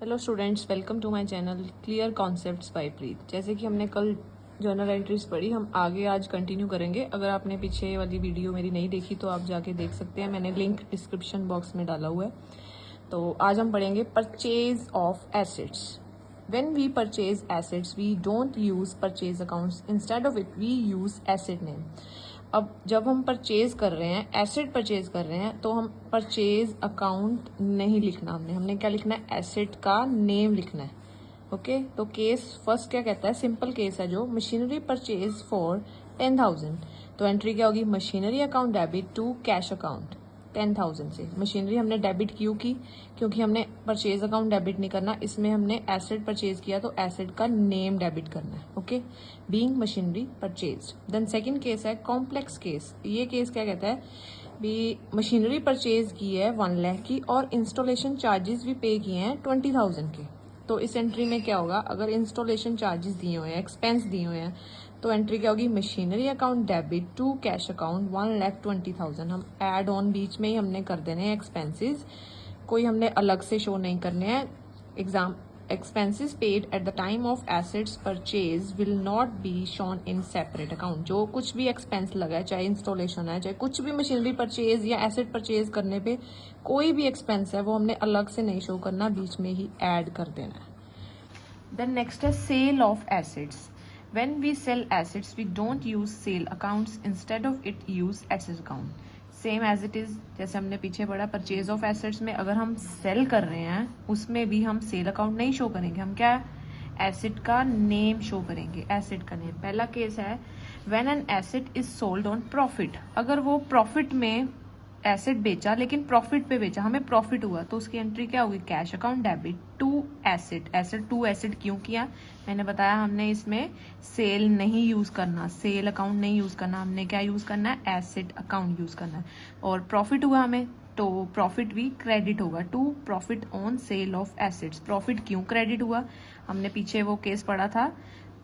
Hello students, welcome to my channel clear concepts by Preet. जैसे कि हमने कल जर्नल एंट्रीज पढ़ी, हम आगे आज कंटिन्यू करेंगे। अगर आपने पीछे वाली वीडियो मेरी नहीं देखी तो आप जाके देख सकते हैं, मैंने लिंक डिस्क्रिप्शन बॉक्स में डाला हुआ है। तो आज हम पढ़ेंगे purchase of assets. When we purchase assets we don't use purchase accounts, instead of it we use asset name. अब जब हम परचेज कर रहे हैं, एसेट परचेज कर रहे हैं, तो हम परचेज अकाउंट नहीं लिखना, हमने क्या लिखना है, एसेट का नेम लिखना है। ओके, तो केस फर्स्ट क्या कहता है, सिंपल केस है जो, मशीनरी परचेज फॉर 10,000। तो एंट्री क्या होगी, machinery account debit to cash account 10,000 से। मशीनरी हमने डेबिट क्यों की, क्योंकि हमने परचेज अकाउंट डेबिट नहीं करना, इसमें हमने एसेट परचेज किया तो एसेट का नेम डेबिट करना है। Okay, being machinery purchase. Then second case है कॉम्प्लेक्स केस। ये केस क्या कहता है, भी मशीनरी परचेज की है 1 लाख की और इंस्टॉलेशन चार्जेस भी पे किए हैं 20,000 के। तो इस एंट्री में क्या होगा, अगर इंस्टॉलेशन चार्जेस दिए हुए हैं, एक्सपेंस दिए हुए हैं, तो एंट्री क्या होगी, machinery account debit to cash account 1,20,000। हम एड ऑन बीच में ही हमने कर देने हैं एक्सपेंसेस, कोई हमने अलग से शो नहीं करने हैं। Exam expenses paid at the time of assets purchase will not be shown in separate account. जो कुछ भी एक्सपेंस लगा है, चाहे इंस्टॉलेशन है, चाहे कुछ भी मशीनरी परचेज या एसेट परचेज करने पे कोई भी एक्सपेंस है, वो हमने अलग से नहीं शो करना, बीच में ही ऐड कर देना है। Then next is sale of assets. When we sell assets, we don't use sale accounts. Instead of it, use asset account. Same as it is, जैसे हमने पीछे पढ़ा परचेज ऑफ एसेट्स में, अगर हम सेल कर रहे हैं उसमें भी हम सेल अकाउंट नहीं शो करेंगे, हम क्या एसेट का नेम शो करेंगे। एसेट का नेम, पहला केस है when an asset is sold on profit. अगर वो प्रॉफिट में एसेट बेचा लेकिन प्रॉफिट पे बेचा, हमें प्रॉफिट हुआ, तो उसकी एंट्री क्या होगी, cash account debit to asset. Asset to asset क्यों किया, मैंने बताया, हमने इसमें सेल नहीं यूज करना, सेल अकाउंट नहीं यूज करना, हमने क्या यूज करना है, एसेट अकाउंट यूज करना है। और प्रॉफिट हुआ हमें, तो प्रॉफिट भी क्रेडिट होगा to profit on sale of assets. Profit क्यों क्रेडिट हुआ, हमने पीछे वो केस पढ़ा था,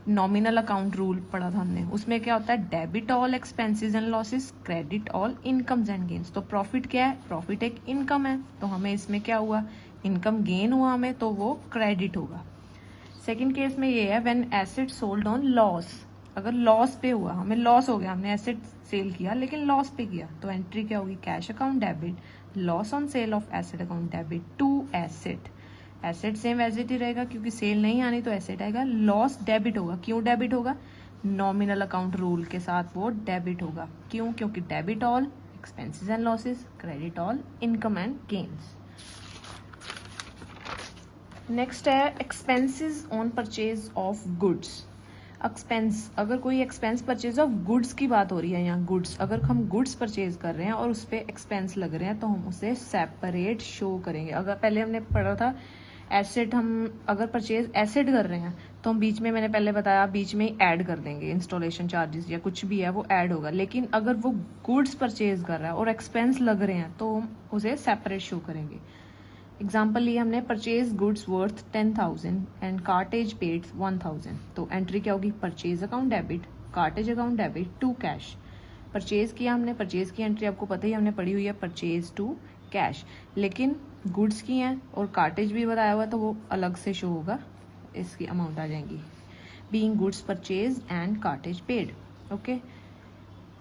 नॉमिनल अकाउंट रूल पढ़ा था हमने, उसमें क्या होता है, debit all expenses and losses, credit all incomes and gains. तो प्रॉफिट क्या है, प्रॉफिट एक इनकम है, तो हमें इसमें क्या हुआ, इनकम गेन हुआ हमें, तो वो क्रेडिट होगा। सेकंड केस में ये है when asset sold on loss. अगर लॉस पे हुआ, हमें लॉस हो गया, हमने एसेट सेल किया लेकिन लॉस पे किया, तो एंट्री क्या होगी, cash account debit loss on sale of asset account debit to asset. Asset same as it ही रहेगा क्योंकि सेल नहीं आनी, तो एसेट आएगा। लॉस डेबिट होगा, क्यों डेबिट होगा, नॉमिनल अकाउंट रूल के साथ वो डेबिट होगा। क्यों, क्योंकि debit all expenses and losses, credit all income and gains. Next है expenses on purchase of goods. Expense, अगर कोई एक्सपेंस परचेज ऑफ गुड्स की बात हो रही है, यहाँ गुड्स, अगर हम गुड्स परचेज कर रहे हैं और उस पर एक्सपेंस लग रहे हैं, तो हम उसे सेपरेट शो करेंगे। अगर पहले हमने पढ़ा था एसेट, हम अगर परचेज एसेट कर रहे हैं तो हम बीच में, मैंने पहले बताया, बीच में ही ऐड कर देंगे, इंस्टॉलेशन चार्जेस या कुछ भी है वो ऐड होगा। लेकिन अगर वो गुड्स परचेज कर रहा है और एक्सपेंस लग रहे हैं, तो हम उसे सेपरेट शो करेंगे। एग्जाम्पल लिए हमने, purchase goods worth 10,000 and cartage paid 1,000। तो एंट्री क्या होगी, purchase account debit cartage account debit to cash. Purchase किया हमने, परचेज की एंट्री आपको पता ही, हमने पढ़ी हुई है, परचेज टू कैश। लेकिन गुड्स की हैं और कार्टेज भी बताया हुआ, तो वो अलग से शो होगा, इसकी अमाउंट आ जाएंगी, being goods purchase and cartage paid. Okay,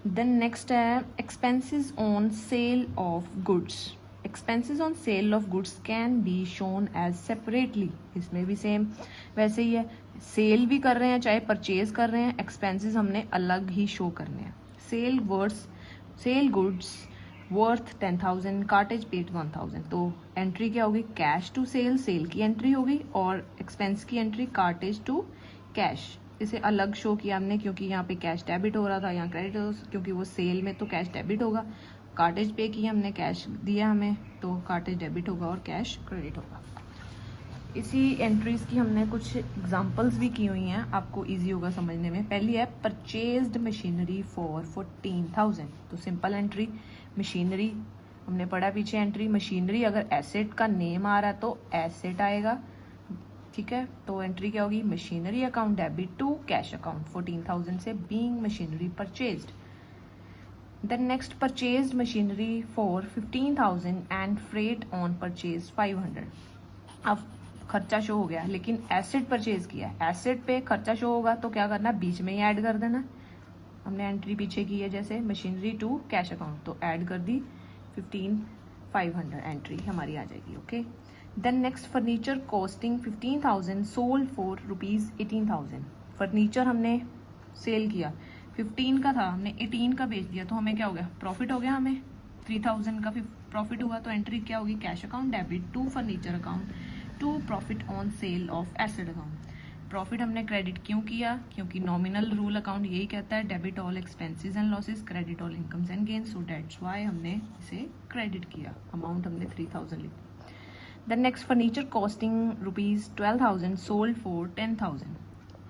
then next है expenses on sale of goods. Expenses on sale of goods can be shown as separately. इसमें भी सेम वैसे ही है, सेल भी कर रहे हैं चाहे परचेज कर रहे हैं, एक्सपेंसेस हमने अलग ही शो करने हैं। Sale words, sale goods worth 10,000 cartage paid 1,000। तो एंट्री क्या होगी, कैश टू सेल, सेल की एंट्री होगी, और एक्सपेंस की एंट्री कार्टेज टू कैश। इसे अलग शो किया हमने क्योंकि यहाँ पे कैश डेबिट हो रहा था, यहाँ क्रेडिट हो, क्योंकि वो सेल में तो कैश डेबिट होगा। कार्टेज पे किया हमने, कैश दिया हमें, तो कार्टेज डेबिट होगा और कैश क्रेडिट होगा। इसी एंट्रीज की हमने कुछ एग्जांपल्स भी की हुई हैं, आपको इजी होगा समझने में। पहली है परचेज्ड मशीनरी फॉर 14,000। तो सिंपल एंट्री, मशीनरी हमने पढ़ा पीछे, एंट्री मशीनरी अगर एसेट का नेम आ रहा है तो एसेट आएगा, ठीक है। तो एंट्री क्या होगी, machinery account debit to cash account 14,000 से, being machinery purchased. Then next, purchased machinery for 15,000 and freight on purchase 500. अब खर्चा शो हो गया, लेकिन एसेट परचेज किया है, एसेट पे खर्चा शो होगा तो क्या करना, बीच में ही ऐड कर देना। हमने एंट्री पीछे की है जैसे मशीनरी टू कैश अकाउंट, तो ऐड कर दी 15,500 एंट्री हमारी आ जाएगी। Okay, then next furniture costing 15,000 sold for ₹18,000। Furniture हमने सेल किया 15 का था, हमने 18 का बेच दिया, तो हमें क्या हो गया, प्रॉफिट हो गया, हमें 3,000 का प्रॉफिट हुआ। तो एंट्री क्या होगी, cash account debit to furniture account to profit on sale of asset account. Profit हमने क्रेडिट क्यों किया, क्योंकि नॉमिनल रूल अकाउंट यही कहता है debit all expenses and losses, credit all incomes and gains, so that's why हमने इसे credit किया, अमाउंट हमने 3,000 लिखी। Then next furniture costing ₹12,000 sold for 10,000।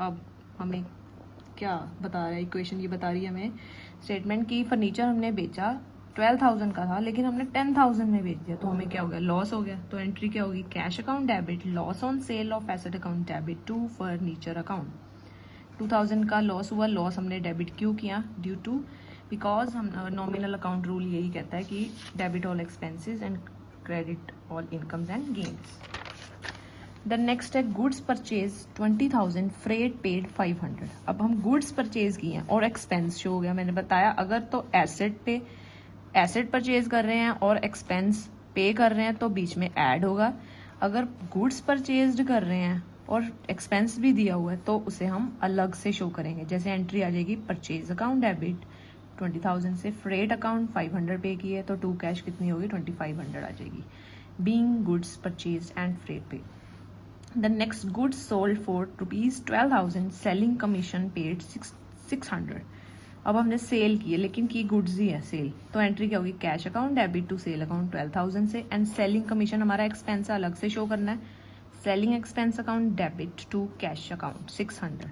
अब हमें क्या बता रहा है इक्वेशन, ये बता रही है हमें स्टेटमेंट की फर्नीचर हमने बेचा 12,000 का था, लेकिन हमने 10,000 में बेच दिया, तो हमें क्या हो गया, लॉस हो गया। तो एंट्री क्या होगी, cash account debit loss on sale of asset account debit to furniture account. 2,000 का लॉस हुआ, लॉस हमने डेबिट क्यों किया, ड्यू टू बिकॉज हम नॉमिनल अकाउंट रूल यही कहता है कि debit all expenses and credit all incomes and gains. The next है गुड्स परचेज 20,000 फ्रेट पेड 500। अब हम गुड्स परचेज किए हैं और एक्सपेंस शो हो गया, मैंने बताया अगर तो एसेट परचेज कर रहे हैं और एक्सपेंस पे कर रहे हैं तो बीच में ऐड होगा। अगर गुड्स परचेज कर रहे हैं और एक्सपेंस भी दिया हुआ है तो उसे हम अलग से शो करेंगे। जैसे एंट्री आ जाएगी परचेज अकाउंट डेबिट 20,000 से, फ्रेट अकाउंट 500 पे की है तो टू कैश कितनी होगी, 2,500 आ जाएगी, being goods purchase and freight pay. The next goods sold for ₹12,000 selling commission paid 600। अब हमने सेल की है, लेकिन की गुड्स ही है सेल, तो एंट्री क्या होगी, cash account debit to sale account 12,000 से, एंड सेलिंग कमीशन हमारा एक्सपेंस अलग से शो करना है, selling expense account debit to cash account 600।